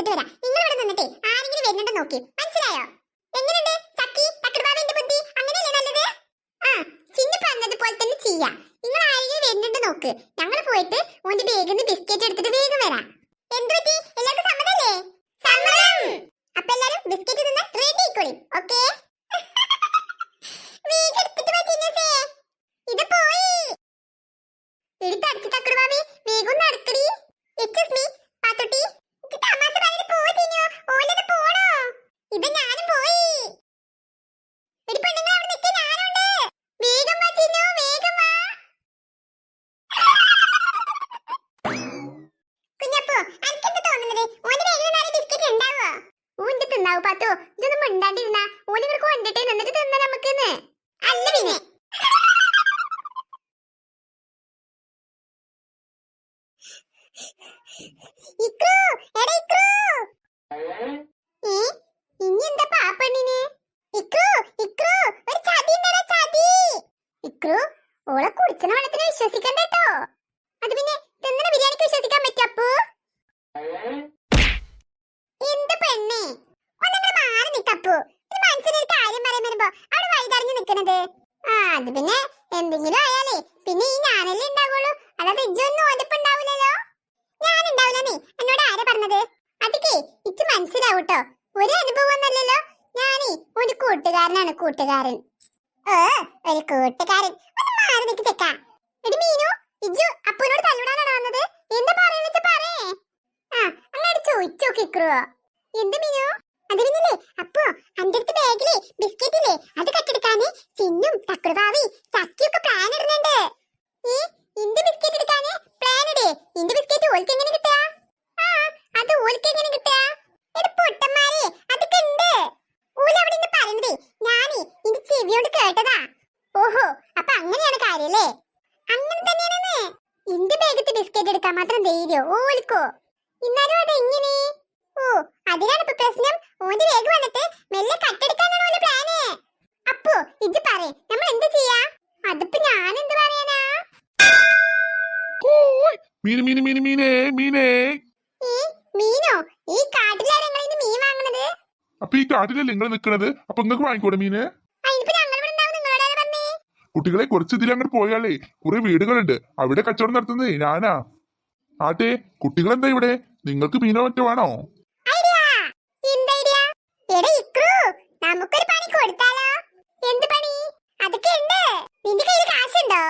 അങ്ങോട്ട് വരാം. നിങ്ങൾ ഇവിടെ നിന്നിട്ടേ ആരെങ്കിലും വരുന്നുണ്ടോ നോക്കി. മനസ്സിലായോ? എങ്ങനെയുണ്ട് ചക്കി തക്കടുപാവിന്റെ ബുദ്ധി? അങ്ങനെയല്ലേ നല്ലത്? ആ ചിന്നു പറഞ്ഞതുപോലെ തന്നെ ചെയ്യാം. നിങ്ങൾ ആരെങ്കിലും വരുന്നുണ്ടോ നോക്ക്. ഞങ്ങൾ പോയിട്ട് ഓന്റെ ബാഗിൽ നിന്ന് ബിസ്ക്കറ്റ് എടുത്തിട്ട് വേഗം വരാം. എന്ത് പറ്റി? എല്ലാവർക്കും സമ്മതല്ലേ? സമ്മതം. അപ്പൊ എല്ലാരും ബിസ്ക്കറ്റ് തിന്ന് റെഡി ആയിക്കോളി. ഓക്കേ? വേഗം എടുത്തിട്ട് വാ ചിന്നൂസേ. ഇത് പോയി. എടുത്തടിച്ച് തക്കടുപാവി വേഗം നടക്കടി. Excuse me പാത്തുട്ടി. ഇത് തമാശ പറഞ്ഞിട്ട് പോയി ചിന്നു. ഓലത് പോണോ? ഇത് ഞാനും പോയി. എടി പെണ്ണുങ്ങൾ അവിടെ നിൽക്കാൻ ഞാനുണ്ട്. വേഗം വാ ചിന്നു, വേഗം വാ. കുഞ്ഞപ്പോ അനക്കെന്താ തോന്നുന്നത്? ഓന്റെ ബാഗിൽ നാല് ബിസ്ക്കറ്റ് ഉണ്ടാവോ? ഓന്റെ തിന്നാവൂ പാത്തു. ഇതൊന്നും മിണ്ടാണ്ടിരുന്നാ ഓനിങ്ങൾ കൊണ്ടിട്ടേ നിന്നിട്ട് തിന്നാ നമുക്കെന്ന്. അല്ല പിന്നെ ഇക്രു, എടാ ഇക്രു. ഇനി എന്താ പാപ്പണ്ണിന്? ഇക്രു, ഇക്രു, ഒരു ചതി ഉണ്ടെടാ, ചതി. ഇക്രു, ഓളെ കുടിച്ചണ വെള്ളത്തിന് വിശ്വസിക്കണ്ട കേട്ടോ. അത് പിന്നെ തിന്നണ ബിരിയാണിക്ക് വിശ്വസിക്കാൻ പറ്റും. അപ്പു എന്ത് പെണ്ണേ, ഒന്നങ്ങനെ മാറി നിക്കപ്പു. ഒരു മനസ്സിനൊരു കാര്യം പറയാൻ വരുമ്പോ അവിടെ വഴിതറിഞ്ഞു നിക്കണത്. ആ അത് പിന്നെ എന്തെങ്കിലും ആയാലേ പിന്നെ ഈ ഞാനല്ലേ ഉണ്ടാവുള്ളൂ. അല്ലാതെ ഇജ്ജൊന്നും ഓന്റെപ്പുണ്ടാവില്ലല്ലോ. ഞാനുണ്ടാവില്ലെന്നേ എന്നോട് ആരാ പറഞ്ഞത്? അതൊക്കെ ഇച്ച് മനസ്സിലാവൂട്ടോ. ഒരു അനുഭവം ഒന്നല്ലല്ലോ. ഞാനേ ഒരു കൂട്ടുകാരനാണ്, കൂട്ടുകാരൻ. ഒരു കൂട്ടുകാരൻ. ഒന്ന് മാറി നിക്ക് ചെക്ക. എടി മീനു, ഇജ്ജു അപ്പുനോട് തല്ലുടാനാണ് വന്നത്? എന്താ പറയുന്നത് പറയേ. ആ അങ്ങോട്ട് ചോദിച്ചോക്കിക്രുവോ. എന്ത് മീനു? അത് പിന്നില്ലേ അപ്പോ അന്റെ അടുത്ത് ബാഗിലെ ബിസ്ക്കറ്റ് ഇല്ലേ അത് കട്ടെടുക്കാന് ചിന്നും തക്കടുപാവി ചക്കിയൊക്കെ പ്ലാൻ ഇടുന്നുണ്ട്. ഇന്റെ ബിസ്ക്കറ്റ് എടുക്കാന് പ്ലാൻ ഇടേ. ഇന്റെ ബിസ്ക്കറ്റ് ഓൾക്ക് എങ്ങനെ കിട്ടാ? ആ അത് ഓൾക്ക് എങ്ങനെ കിട്ടാ? എടി പൊട്ടന്മാരെ, അതൊക്കെ ഉണ്ട്. ഓല് അവിടെ നിന്ന് പറയുന്നതേ ഞാനേ ഇന്റെ ചെവിയോട് കേട്ടതാ. ഓഹോ, അപ്പൊ അങ്ങനെയാണ് കാര്യല്ലേ? അങ്ങനെ തന്നെയാണെന്ന്. ഇന്റെ ബാഗത്തെ ബിസ്ക്കറ്റ് എടുക്കാൻ മാത്രം ധൈര്യോ ഓൽക്കോ? എന്നാലും അതെങ്ങനെ? ഓ അതിനാണ് ഇപ്പൊ പ്രശ്നം. ഓന്റെ ബാഗ് വന്നിട്ട് മെല്ലെ കട്ടെടുക്കാനാണ് ഓന്റെ പ്ലാന്. അപ്പോ ഇജ്ജ് പറയേ നമ്മൾ എന്ത് ചെയ്യാ? അതിപ്പോ ഞാൻ എന്ത് പറയാനാ? മീന് മീന് മീന് മീനേ മീനേ. മീനോ? ഈ കാട്ടിലാണ് ഞങ്ങൾ ഇന്ന് മീൻ വാങ്ങണത്. അപ്പൊ ഈ കാട്ടിലല്ലേ നിങ്ങൾ നിക്കണത്? അപ്പൊ നിങ്ങൾക്ക് വാങ്ങിക്കൂടെ മീന്? കുട്ടികളെ കുറച്ച് ഇതിൽ അങ്ങോട്ട് പോയാലേ കുറെ വീടുകളുണ്ട്. അവിടെ കച്ചവടം നടത്തുന്നേ ഞാനാ. ആട്ടെ കുട്ടികളെന്താ ഇവിടെ? നിങ്ങൾക്ക് മീനോ മറ്റോ വേണോ? നമുക്കൊരു പണി കൊടുത്താലോ? എന്ത് പണി? അതൊക്കെ ഉണ്ട്. നിന്റെ കയ്യിൽ കാശുണ്ടോ?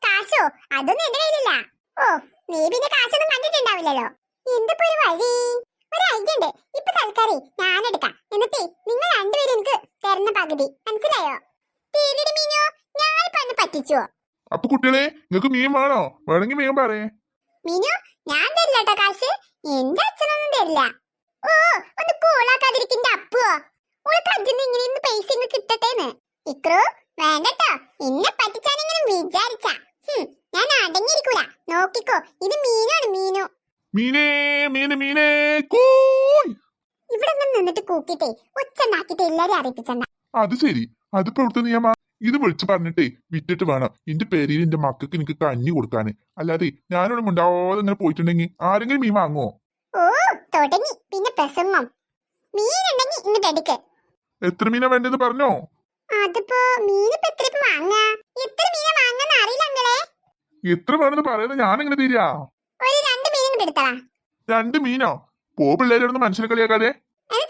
കാശോ? അതൊന്നും എന്റെ കയ്യിലില്ല. ഓ നീ പിന്നെ കാശൊന്നും കണ്ടിട്ടുണ്ടാവില്ലല്ലോ. എന്തിപ്പോ ഒരു വഴി? ഒരു ഐഡിയ ഉണ്ട്. ഇപ്പൊ തൽക്കാലം ഞാൻ എടുക്കാം. എന്നിട്ട് നിങ്ങൾ രണ്ടുപേരും എനിക്ക് തരുന്ന പകുതി. മനസ്സിലായോ? തീരടി മീനോ, ഞാനിപ്പോ ഒന്ന് പറ്റിച്ചോ? അപ്പൊ കുട്ടികളെ നിങ്ങൾക്ക് മീൻ വേണോ? വേണമെങ്കിൽ മീൻ പറയേ. മീനു, ഞാൻ തരില്ല കേട്ടോ കാശ്. എന്റെ അച്ഛനൊന്നും തരില്ല. ഓ ഒന്ന് കൂളാക്കാതിരിക്കുന്ന അപ്പുവോ. ഓൾക്ക് അച്ഛന് ഇങ്ങനെ ഇന്ന് പൈസ ഇങ്ങ് കിട്ടട്ടേന്ന്. ഇക്രു വേണ്ടട്ടോ. എന്നെ പറ്റിച്ചാനെങ്ങനെ വിചാരിച്ച ഞാൻ അടങ്ങിയിരിക്കൂല. നോക്കിക്കോ, ഇത് മീനാണ് മീനു. മീനേ മീന് മീനേ കൂയ്. ഇവിടെ ഒന്നും നിന്നിട്ട് കൂക്കിട്ടേ ഒച്ചുണ്ടാക്കിട്ട് എല്ലാരും അറിയിപ്പിച്ചണ്ട. അത് ശരി, അതിപ്പോ ഇവിടുത്തെ നിയമ. ഇത് വിളിച്ചു പറഞ്ഞിട്ടേ വിറ്റിട്ട് വേണം എന്റെ പേരിൽ എന്റെ മക്കൾക്ക് എനിക്ക് കഞ്ഞി കൊടുക്കാന്. അല്ലാതെ ഞാനോട് ഉണ്ടാവാതെ ഇങ്ങനെ പോയിട്ടുണ്ടെങ്കിൽ ആരെങ്കിലും മീൻ വാങ്ങുവോ? ഓ തുടങ്ങി പിന്നെ പ്രസംഗം. മീനുണ്ടെങ്കിൽ ഇങ്ങോട്ട് എടുക്ക്. എത്ര മീനാ വേണ്ടത് പറഞ്ഞോ? അതിപ്പോ മീനിപ്പോ എത്ര വാങ്ങാ? എത്ര മീനാ വാങ്ങാന്ന് അറിയില്ല അങ്ങളെ. എത്ര വേണമെന്ന് പറയുന്നത് ഞാൻ എങ്ങനെ തീരാ? ഒരു 2 മീനും എടുത്തടാ. 2 മീനോ? പോ പിള്ളേരോടൊന്ന് മനസ്സിനെ കളിയാക്കാതെ.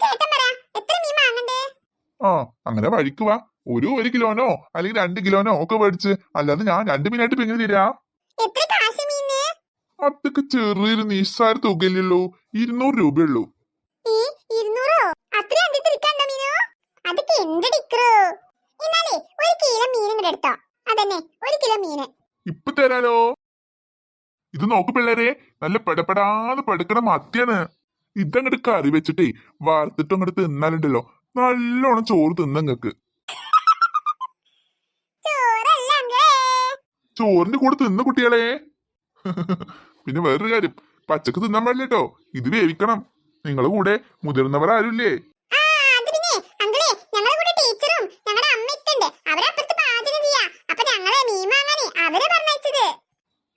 ചേട്ടൻ പറ എത്ര മീൻ വാങ്ങണ്ടേ? ആ അങ്ങനെ വഴിക്ക് വാ. ഒരു കിലോനോ അല്ലെങ്കിൽ 2 കിലോനോ ഒക്കെ മേടിച്ച്. അല്ലാതെ ഞാൻ 2 മീനായിട്ട് പിന്നെ തീരാ? എത്ര കാശ് മീന്? അതൊക്കെ ചെറിയൊരു നിസ്സാര തുകയില്ലല്ലോ. 200 രൂപയുള്ളൂ. 200? അത്ര എന്തിരിക്കണ്ടോ മീനു? അതൊക്കെ എന്തിടിക്കറോ? എന്നാലേ 1 കിലോ മീൻ ഇങ്ങോട്ട് എടുത്തോ. അതന്നെ 1 കിലോ മീന് ഇപ്പൊ തരാലോ. ഇത് നോക്ക് പിള്ളേരെ, നല്ല പെടപ്പെടാതെ പെടുക്കണ മത്തിയാണ്. ഇതങ്ങോട്ട് കറി വെച്ചിട്ടേ വാർത്തിട്ട് അങ്ങോട്ട് തിന്നാലുണ്ടല്ലോ നല്ലോണം ചോറ് തിന്നങ്ങക്ക്. ചോറിന്റെ കൂടെ തിന്ന കുട്ടികളെ. പിന്നെ വേറൊരു കാര്യം, പച്ചക്ക് തിന്നാൻ പാടില്ല കേട്ടോ. ഇത് വേവിക്കണം. നിങ്ങളെ കൂടെ മുതിർന്നവർ ആരുമില്ലേ?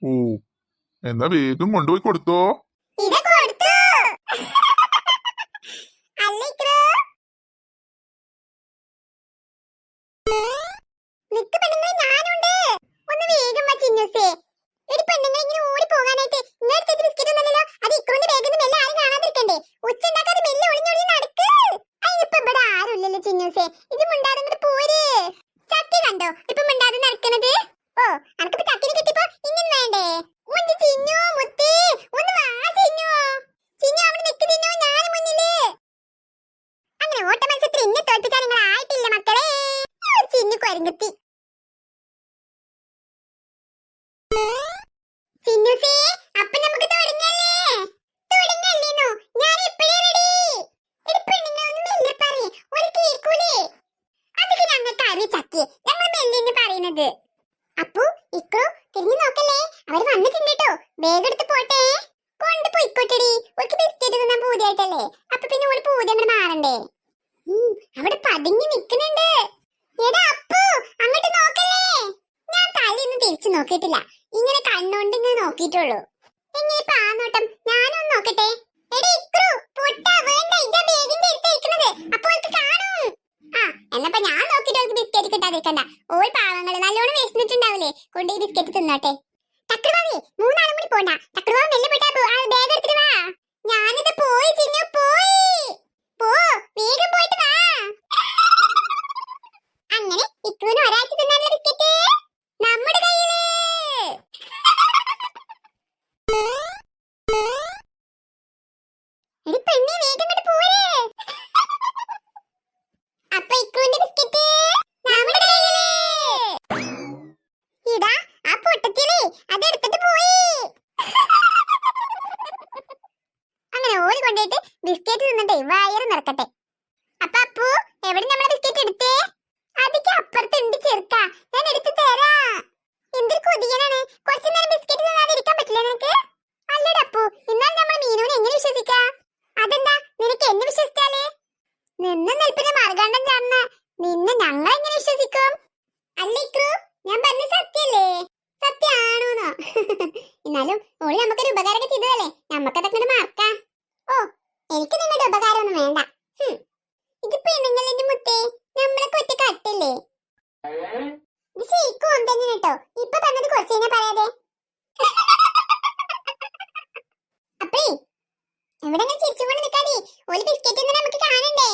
ഓ എന്നാ വേഗം കൊണ്ടുപോയി കൊടുത്തോ. നിക്ക് പെണ്ണുങ്ങളെ, ഞാനുണ്ട്. ഒന്ന് വേഗം വാ ചിന്നൂസേ. എടി പെണ്ണുങ്ങളെ, ഇങ്ങനെ ഓടി പോകാനായിട്ട് ഇങ്ങനെ ബിസ്ക്കറ്റ് ഒന്നല്ലോ. അത് ഇക്രോന്റെ ബാഗിൽ നിന്ന് മെല്ലെ ആരും കാണാതിരിക്കണ്ടേ. ഒച്ച ഉണ്ടാക്കാതെ മെല്ലെ ഒളിഞ്ഞൊളിഞ്ഞ് നടക്ക്. അതിനിപ്പോ ഇവിടെ ആരുമില്ലല്ലോ ചിന്നൂസേ. ഇത് മിണ്ടാതെ ഇങ്ങോട്ട് പോര്. ചക്കി കണ്ടോ ഇപ്പൊ മിണ്ടാതെ നടക്കണത്? ഓ, അനക്കിപ്പോ ചക്കിനെ കിട്ടിയപ്പോ ഇങ്ങനെ വേണ്ടേ? മുന്തി ചിന്നു, മുത്തേ, ഒന്ന് വാ ചിന്നു. ചിന്നു അവിടെ നിക്ക് ചിന്നു, ഞാൻ മുന്നില്. അങ്ങനെ ഓട്ട മത്സരത്തിൽ ഇന്നെ തോൽപ്പിക്കാൻ നിങ്ങൾ ആയിട്ടില്ല മക്കളെ. ചിന്നു കൊരങ്ങത്തി. ചിന്നുസേ, അപ്പൊ നമുക്ക് തുടങ്ങല്ലേ? തുടങ്ങല്ലേന്നോ? ഞാൻ ഇപ്പഴേ റെഡി. എടി പെണ്ണുങ്ങളെ, ഒന്ന് മെല്ലെ പറയ്, ഒരു കേൾക്കൂലേ? അതൊക്കെ ഞങ്ങൾക്ക് അറിയ ചക്കി, ഞങ്ങൾ മെല്ലിന്ന് പറയുന്നത്. അപ്പു ഇക്രു തിരിഞ്ഞു നോക്കല്ലേ, അവർ വന്നിട്ടുണ്ട് കേട്ടോ. വേഗം എടുത്ത് പോട്ടെ. കൊണ്ട് പോയിക്കോട്ടെടി, ഒരു ബിസ്ക്കറ്റ് തിന്നാൻ പൂതിയായിട്ടല്ലേ. അപ്പൊ പിന്നെ ഒരു പൂതി അങ്ങോട്ട് മാറണ്ടേ. അവിടെ പതുങ്ങി നിക്കുന്നുണ്ട്. എടാ അപ്പു, അങ്ങോട്ട് നോക്കല്ലേ. ഞാൻ തലയൊന്നും തിരിച്ചു നോക്കിയിട്ടില്ല, ഇങ്ങനെ കണ്ണോണ്ട് ഇങ്ങനെ നോക്കിയിട്ടുള്ളൂ. എങ്ങനെ പാന്നോട്ടം, ഞാനൊന്ന് നോക്കട്ടെ. എടി ഇക്രു, പൊട്ടാ വേണ്ട, ഇതാ ബേഗിന്റെ അടുത്ത് ഇരിക്കുന്നത്. അപ്പോൾ കാണും. ആ, എന്നപ്പോ ഞാൻ നോക്കിട്ട് അവർക്ക് ബിസ്ക്കറ്റ് കിട്ടാതിരിക്കണ്ട. ഓൾ പാവങ്ങള് നല്ലോണം വിശന്നിട്ടുണ്ടാവില്ലേ, കൊണ്ട് ഈ ബിസ്ക്കറ്റ് തിന്നോട്ടെ. തക്കടുവാവേ, മൂന്നാളും കൂടി പോണ്ട. തക്കടുവാവ് മെല്ലെ പോട്ടാ, ബാഗ് എടുത്തിട്ട് വാ. ഞാനിത് പോയി ചിന്നു, പോയി. പോ, വേഗം പോയിട്ട് വാ. അങ്ങനെ ഇക്രുവിന് ഒരാഴ്ച തിന്നാനുള്ള ബിസ്ക്കറ്റ് നമ്മുടെ കയ്യില്. എടി പെണ്ണേ, വേഗം ഇങ്ങോട്ട് പോരെ. അപ്പൊ ഇക്രുവിന്റെ ബിസ്ക്കറ്റ് നമ്മുടെ കയ്യില്. ഇടാ, ആ പൊട്ടത്തിലേ അതെടുത്തിട്ട് പോയി. അങ്ങനെ ഓടി കൊണ്ടുപോയിട്ട് ബിസ്ക്കറ്റ് തിന്നിട്ടേ വയറ് നിറക്കട്ടെ. അപ്പൊ അപ്പു, എവിടെ നമ്മളെ ബിസ്ക്കറ്റ് എടുത്തേ? അതിക്ക് അപ്പുറത്തുണ്ട് ചെറുക്ക, ഞാൻ എടുത്ത് തരാം. എന്തൊരു കൊതിയനാണ്, കുറച്ചു നേരം ബിസ്ക്കറ്റ് തിന്നാതിരിക്കാൻ പറ്റില്ല നിനക്ക്? അല്ലടാ അപ്പു, എന്നാൽ നമ്മൾ മീനുവിനെ എങ്ങനെ വിശ്വസിക്കാം? അതെന്താ, നിനക്ക് എന്നെ വിശ്വസിച്ചാലേ? നിന്ന് നിൽപ്പിന് മറുകണ്ഠം ചാടുന്ന നിന്നെ ഞങ്ങൾ എങ്ങനെ വിശ്വസിക്കും? അല്ല ഇക്രു, ഞാൻ പറഞ്ഞ സത്യല്ലേ? സത്യാണോന്നോ? എന്നാലും ഓളി നമുക്കൊരു ഉപകാരമൊക്കെ ചെയ്തതല്ലേ, നമുക്കതൊക്കെ മറക്കാം. ഓ, എനിക്ക് നിങ്ങളുടെ ഉപകാരമൊന്നും വേണ്ട. ഇതിപ്പോ എണ്ണങ്ങളുടെ മുത്തേ, നമ്മളൊക്കെ ഒറ്റ കട്ടില്ലേ? ഇത് ശരിക്കും ഒന്ന് തന്നെ കേട്ടോ, ഇപ്പൊ തന്നത് കുറച്ച് കഴിഞ്ഞാ പറയാതെ. അപ്പേ എവിടെ ചിരിച്ചുകൊണ്ട് നിൽക്കാതെ ഒരു ബിസ്ക്കറ്റ് നമുക്ക് കാണണ്ടേ?